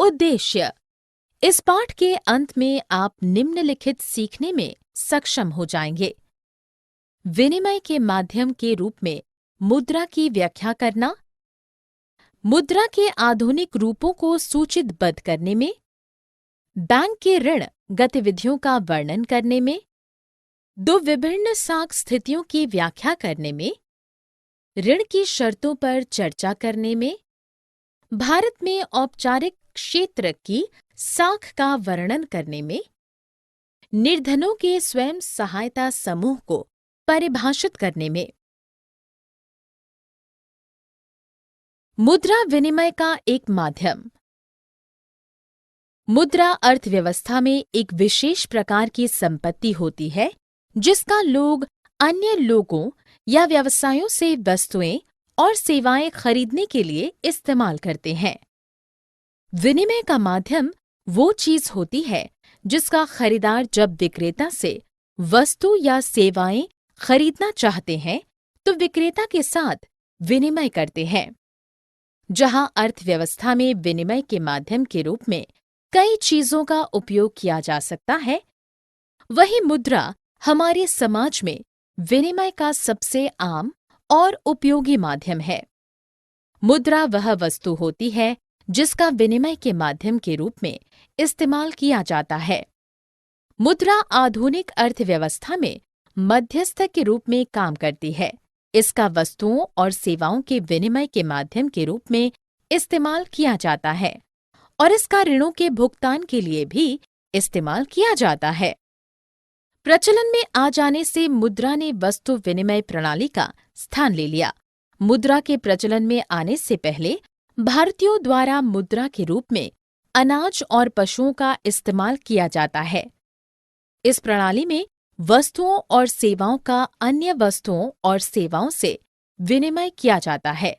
उद्देश्य। इस पाठ के अंत में आप निम्नलिखित सीखने में सक्षम हो जाएंगे। विनिमय के माध्यम के रूप में मुद्रा की व्याख्या करना, मुद्रा के आधुनिक रूपों को सूचीबद्ध करने में, बैंक के ऋण गतिविधियों का वर्णन करने में, दो विभिन्न साख स्थितियों की व्याख्या करने में, ऋण की शर्तों पर चर्चा करने में, भारत में औपचारिक क्षेत्र की साख का वर्णन करने में, निर्धनों के स्वयं सहायता समूह को परिभाषित करने में। मुद्रा विनिमय का एक माध्यम। मुद्रा अर्थव्यवस्था में एक विशेष प्रकार की संपत्ति होती है जिसका लोग अन्य लोगों या व्यवसायों से वस्तुएं और सेवाएं खरीदने के लिए इस्तेमाल करते हैं। विनिमय का माध्यम वो चीज होती है जिसका खरीदार जब विक्रेता से वस्तु या सेवाएं खरीदना चाहते हैं तो विक्रेता के साथ विनिमय करते हैं। जहां अर्थव्यवस्था में विनिमय के माध्यम के रूप में कई चीजों का उपयोग किया जा सकता है, वही मुद्रा हमारे समाज में विनिमय का सबसे आम और उपयोगी माध्यम है। मुद्रा वह वस्तु होती है जिसका विनिमय के माध्यम के रूप में इस्तेमाल किया जाता है। मुद्रा आधुनिक अर्थव्यवस्था में मध्यस्थ के रूप में काम करती है। इसका वस्तुओं और सेवाओं के विनिमय के माध्यम के रूप में इस्तेमाल किया जाता है और इसका ऋणों के भुगतान के लिए भी इस्तेमाल किया जाता है। प्रचलन में आ जाने से मुद्रा ने वस्तु विनिमय प्रणाली का स्थान ले लिया। मुद्रा के प्रचलन में आने से पहले भारतीयों द्वारा मुद्रा के रूप में अनाज और पशुओं का इस्तेमाल किया जाता है। इस प्रणाली में वस्तुओं और सेवाओं का अन्य वस्तुओं और सेवाओं से विनिमय किया जाता है।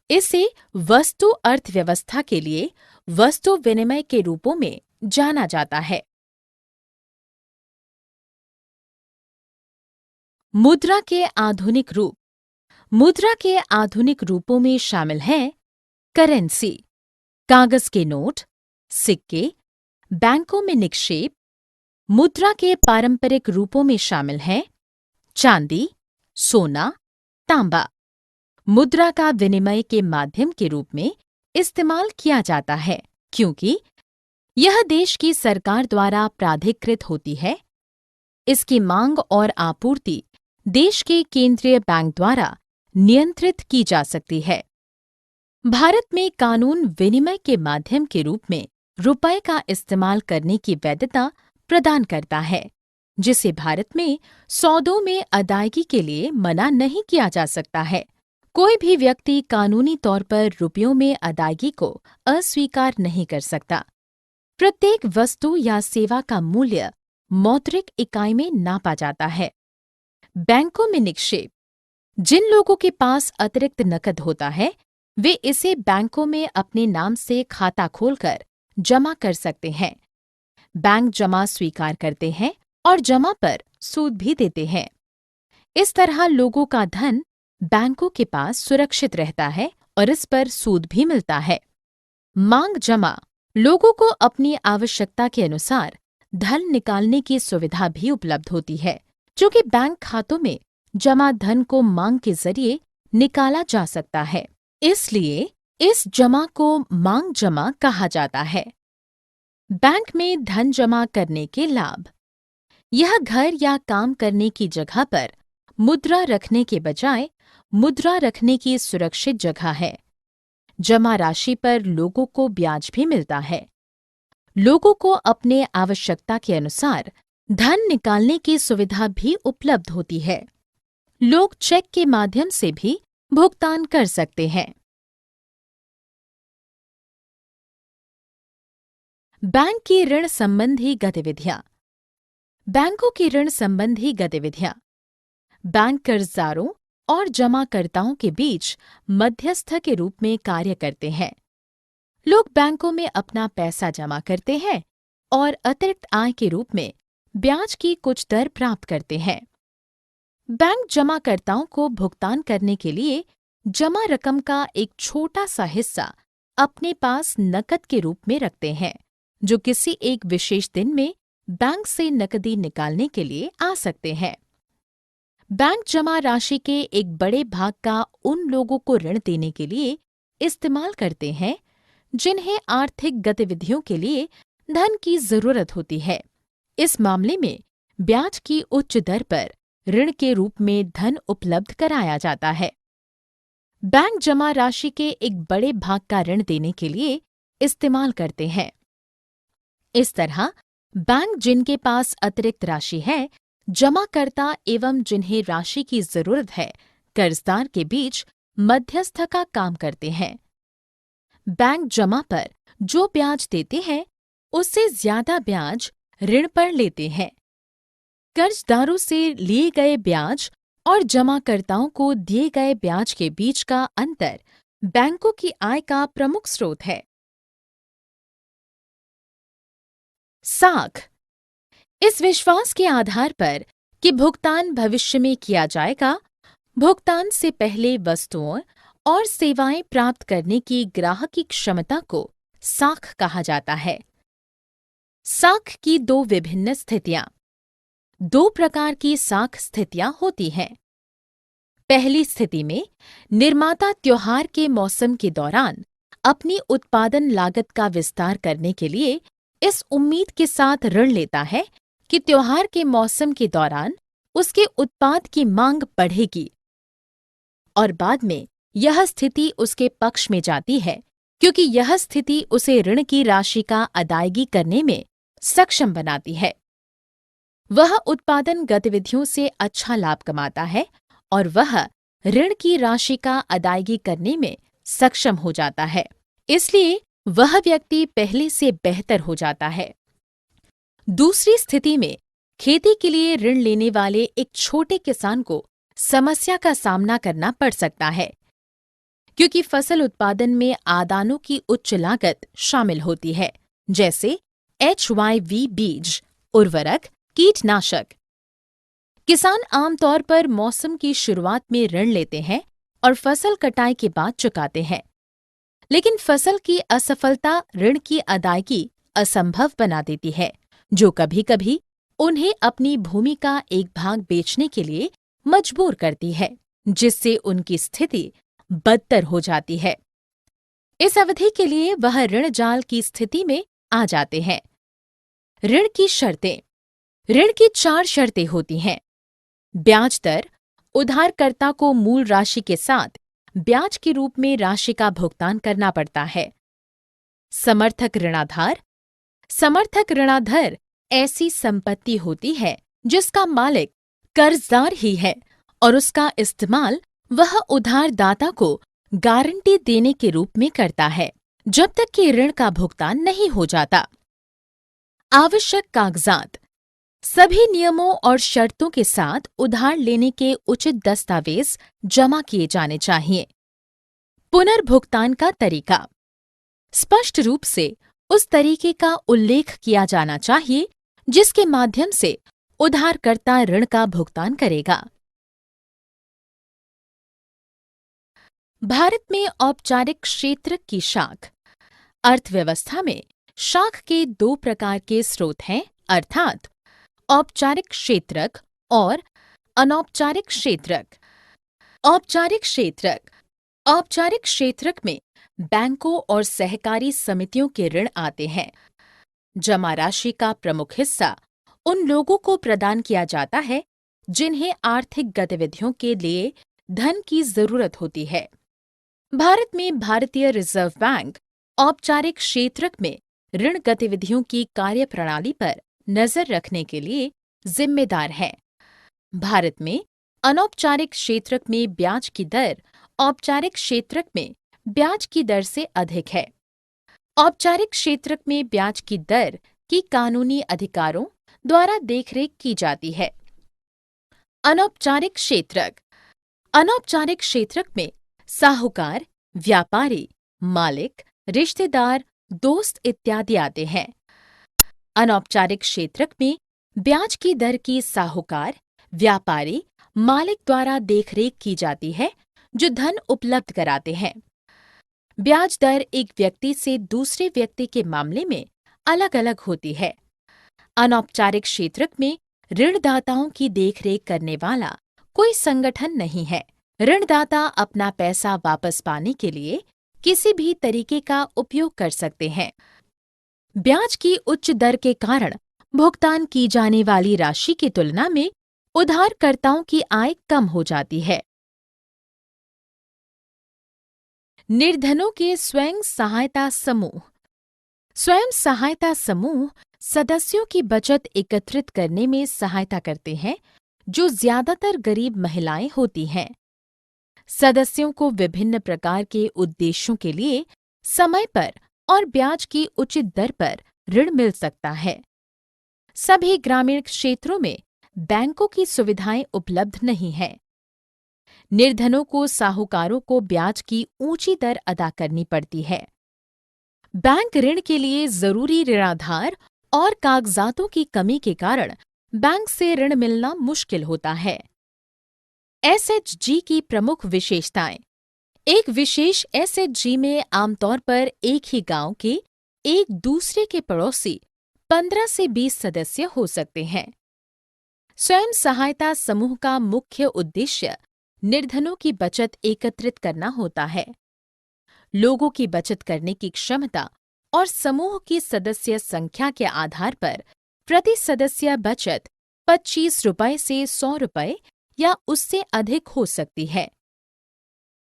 इसे वस्तु अर्थव्यवस्था के लिए वस्तु विनिमय के रूपों में जाना जाता है। मुद्रा के आधुनिक रूप। मुद्रा के आधुनिक रूपों में शामिल हैं करेंसी, कागज के नोट, सिक्के, बैंकों में निक्षेप। मुद्रा के पारंपरिक रूपों में शामिल हैं चांदी, सोना, तांबा। मुद्रा का विनिमय के माध्यम के रूप में इस्तेमाल किया जाता है क्योंकि यह देश की सरकार द्वारा प्राधिकृत होती है। इसकी मांग और आपूर्ति देश के केंद्रीय बैंक द्वारा नियंत्रित की जा सकती है। भारत में कानून विनिमय के माध्यम के रूप में रुपए का इस्तेमाल करने की वैधता प्रदान करता है, जिसे भारत में सौदों में अदायगी के लिए मना नहीं किया जा सकता है। कोई भी व्यक्ति कानूनी तौर पर रुपयों में अदायगी को अस्वीकार नहीं कर सकता। प्रत्येक वस्तु या सेवा का मूल्य मौद्रिक इकाई में नापा जाता है। बैंकों में निक्षेप। जिन लोगों के पास अतिरिक्त नकद होता है, वे इसे बैंकों में अपने नाम से खाता खोलकर जमा कर सकते हैं। बैंक जमा स्वीकार करते हैं और जमा पर सूद भी देते हैं। इस तरह लोगों का धन बैंकों के पास सुरक्षित रहता है और इस पर सूद भी मिलता है। मांग जमा। लोगों को अपनी आवश्यकता के अनुसार धन निकालने की सुविधा भी उपलब्ध होती है, जो कि बैंक खातों में जमा धन को मांग के जरिए निकाला जा सकता है। इसलिए इस जमा को मांग जमा कहा जाता है। बैंक में धन जमा करने के लाभ। यह घर या काम करने की जगह पर मुद्रा रखने के बजाय मुद्रा रखने की सुरक्षित जगह है। जमा राशि पर लोगों को ब्याज भी मिलता है। लोगों को अपने आवश्यकता के अनुसार धन निकालने की सुविधा भी उपलब्ध होती है। लोग चेक के माध्यम से भी भुगतान कर सकते हैं। बैंक की ऋण संबंधी गतिविधियां। बैंकों की ऋण संबंधी गतिविधियां बैंक कर्जदारों और जमाकर्ताओं के बीच मध्यस्थ के रूप में कार्य करते हैं। लोग बैंकों में अपना पैसा जमा करते हैं और अतिरिक्त आय के रूप में ब्याज की कुछ दर प्राप्त करते हैं। बैंक जमाकर्ताओं को भुगतान करने के लिए जमा रकम का एक छोटा सा हिस्सा अपने पास नकद के रूप में रखते हैं, जो किसी एक विशेष दिन में बैंक से नकदी निकालने के लिए आ सकते हैं। बैंक जमा राशि के एक बड़े भाग का उन लोगों को ऋण देने के लिए इस्तेमाल करते हैं जिन्हें आर्थिक गतिविधियों के लिए धन की जरूरत होती है। इस मामले में ब्याज की उच्च दर पर ऋण के रूप में धन उपलब्ध कराया जाता है। बैंक जमा राशि के एक बड़े भाग का ऋण देने के लिए इस्तेमाल करते हैं। इस तरह बैंक जिनके पास अतिरिक्त राशि है, जमाकर्ता एवं जिन्हें राशि की जरूरत है, कर्जदार के बीच मध्यस्थ का काम करते हैं। बैंक जमा पर जो ब्याज देते हैं, उससे ज्यादा ब्याज ऋण पर लेते हैं। कर्जदारों से लिए गए ब्याज और जमाकर्ताओं को दिए गए ब्याज के बीच का अंतर बैंकों की आय का प्रमुख स्रोत है। साख, इस विश्वास के आधार पर कि भुगतान भविष्य में किया जाएगा, भुगतान से पहले वस्तुओं और सेवाएं प्राप्त करने की ग्राहक की क्षमता को साख कहा जाता है। साख की दो विभिन्न स्थितियां। दो प्रकार की साख स्थितियां होती हैं। पहली स्थिति में निर्माता त्योहार के मौसम के दौरान अपनी उत्पादन लागत का विस्तार करने के लिए इस उम्मीद के साथ ऋण लेता है कि त्योहार के मौसम के दौरान उसके उत्पाद की मांग बढ़ेगी, और बाद में यह स्थिति उसके पक्ष में जाती है क्योंकि यह स्थिति उसे ऋण की राशि का अदायगी करने में सक्षम बनाती है। वह उत्पादन गतिविधियों से अच्छा लाभ कमाता है और वह ऋण की राशि का अदायगी करने में सक्षम हो जाता है, इसलिए वह व्यक्ति पहले से बेहतर हो जाता है। दूसरी स्थिति में खेती के लिए ऋण लेने वाले एक छोटे किसान को समस्या का सामना करना पड़ सकता है, क्योंकि फसल उत्पादन में आदानों की उच्च लागत शामिल होती है, जैसे HYV बीज, उर्वरक, कीटनाशक। किसान आमतौर पर मौसम की शुरुआत में ऋण लेते हैं और फसल कटाई के बाद चुकाते हैं, लेकिन फसल की असफलता ऋण की अदायगी असंभव बना देती है, जो कभी-कभी उन्हें अपनी भूमि का एक भाग बेचने के लिए मजबूर करती है, जिससे उनकी स्थिति बदतर हो जाती है। इस अवधि के लिए वह ऋण जाल की स्थिति में आ जाते हैं। ऋण की शर्तें। ऋण की 4 शर्तें होती हैं। ब्याज दर, उधारकर्ता को मूल राशि के साथ ब्याज के रूप में राशि का भुगतान करना पड़ता है। समर्थक ऋणाधार। समर्थक ऋणाधार ऐसी संपत्ति होती है जिसका मालिक कर्जदार ही है और उसका इस्तेमाल वह उधारदाता को गारंटी देने के रूप में करता है जब तक कि ऋण का भुगतान नहीं हो जाता। आवश्यक कागजात। सभी नियमों और शर्तों के साथ उधार लेने के उचित दस्तावेज जमा किए जाने चाहिए। पुनर्भुगतान का तरीका। स्पष्ट रूप से उस तरीके का उल्लेख किया जाना चाहिए जिसके माध्यम से उधारकर्ता ऋण का भुगतान करेगा। भारत में औपचारिक क्षेत्रक की शाख। अर्थव्यवस्था में शाख के 2 प्रकार के स्रोत हैं, अर्थात औपचारिक क्षेत्रक और अनौपचारिक क्षेत्रक। औपचारिक क्षेत्रक। औपचारिक क्षेत्रक में बैंकों और सहकारी समितियों के ऋण आते हैं। जमा राशि का प्रमुख हिस्सा उन लोगों को प्रदान किया जाता है जिन्हें आर्थिक गतिविधियों के लिए धन की जरूरत होती है। भारत में भारतीय रिजर्व बैंक औपचारिक क्षेत्रक में ऋण गतिविधियों की कार्यप्रणाली पर नजर रखने के लिए जिम्मेदार है। भारत में अनौपचारिक क्षेत्रक में ब्याज की दर औपचारिक क्षेत्रक में ब्याज की दर से अधिक है। औपचारिक क्षेत्रक में ब्याज की दर की कानूनी अधिकारों द्वारा देखरेख की जाती है। अनौपचारिक क्षेत्रक। अनौपचारिक क्षेत्रक में साहूकार, व्यापारी, मालिक, रिश्तेदार, दोस्त इत्यादि आते हैं। अनौपचारिक क्षेत्रक में ब्याज की दर की साहूकार, व्यापारी, मालिक द्वारा देखरेख की जाती है जो धन उपलब्ध कराते हैं। ब्याज दर एक व्यक्ति से दूसरे व्यक्ति के मामले में अलग-अलग होती है। अनौपचारिक क्षेत्र में ऋणदाताओं की देखरेख करने वाला कोई संगठन नहीं है। ऋणदाता अपना पैसा वापस पाने के लिए किसी भी तरीके का उपयोग कर सकते हैं। ब्याज की उच्च दर के कारण भुगतान की जाने वाली राशि की तुलना में उधारकर्ताओं की आय कम हो जाती है। निर्धनों के स्वयं सहायता समूह। स्वयं सहायता समूह सदस्यों की बचत एकत्रित करने में सहायता करते हैं, जो ज्यादातर गरीब महिलाएं होती हैं। सदस्यों को विभिन्न प्रकार के उद्देश्यों के लिए समय पर और ब्याज की उचित दर पर ऋण मिल सकता है। सभी ग्रामीण क्षेत्रों में बैंकों की सुविधाएं उपलब्ध नहीं हैं। निर्धनों को साहूकारों को ब्याज की ऊंची दर अदा करनी पड़ती है। बैंक ऋण के लिए जरूरी ऋणाधार और कागजातों की कमी के कारण बैंक से ऋण मिलना मुश्किल होता है। एसएचजी की प्रमुख विशेषताएं। एक विशेष एसएचजी में आमतौर पर एक ही गांव के एक दूसरे के पड़ोसी 15 से 20 सदस्य हो सकते हैं। स्वयं सहायता समूह का मुख्य उद्देश्य निर्धनों की बचत एकत्रित करना होता है। लोगों की बचत करने की क्षमता और समूह की सदस्य संख्या के आधार पर प्रति सदस्य बचत 25 रुपये से 100 रुपये या उससे अधिक हो सकती है।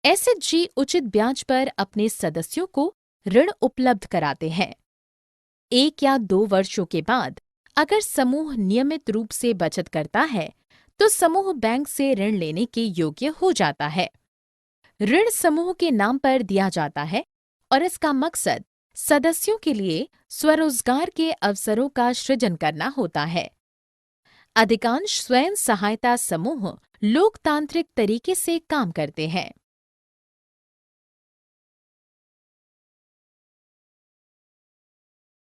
एसएचजी उचित ब्याज पर अपने सदस्यों को ऋण उपलब्ध कराते हैं। 1 या 2 वर्षों के बाद अगर समूह नियमित रूप से बचत करता है तो समूह बैंक से ऋण लेने के योग्य हो जाता है। ऋण समूह के नाम पर दिया जाता है और इसका मकसद सदस्यों के लिए स्वरोजगार के अवसरों का सृजन करना होता है। अधिकांश स्वयं सहायता समूह लोकतांत्रिक तरीके से काम करते हैं।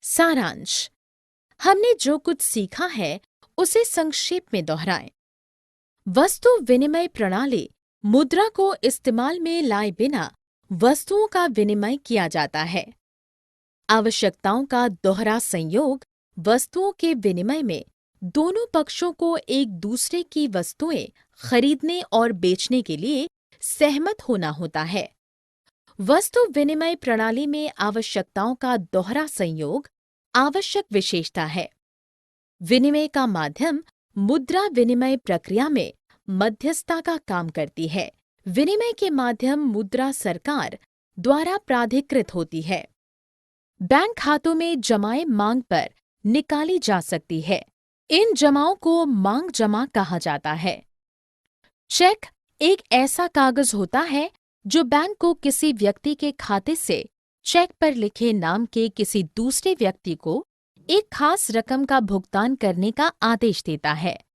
सारांश। हमने जो कुछ सीखा है उसे संक्षेप में दोहराएं। वस्तु विनिमय प्रणाली मुद्रा को इस्तेमाल में लाए बिना वस्तुओं का विनिमय किया जाता है। आवश्यकताओं का दोहरा संयोग वस्तुओं के विनिमय में दोनों पक्षों को एक दूसरे की वस्तुएं खरीदने और बेचने के लिए सहमत होना होता है। वस्तु विनिमय प्रणाली में आवश्यकताओं का दोहरा संयोग आवश्यक विशेषता है। विनिमय का माध्यम मुद्रा विनिमय प्रक्रिया में मध्यस्थता का काम करती है। विनिमय के माध्यम मुद्रा सरकार द्वारा प्राधिकृत होती है। बैंक खातों में जमाएं मांग पर निकाली जा सकती है। इन जमाओं को मांग जमा कहा जाता है। चेक एक ऐसा कागज होता है जो बैंक को किसी व्यक्ति के खाते से चेक पर लिखे नाम के किसी दूसरे व्यक्ति को एक खास रकम का भुगतान करने का आदेश देता है।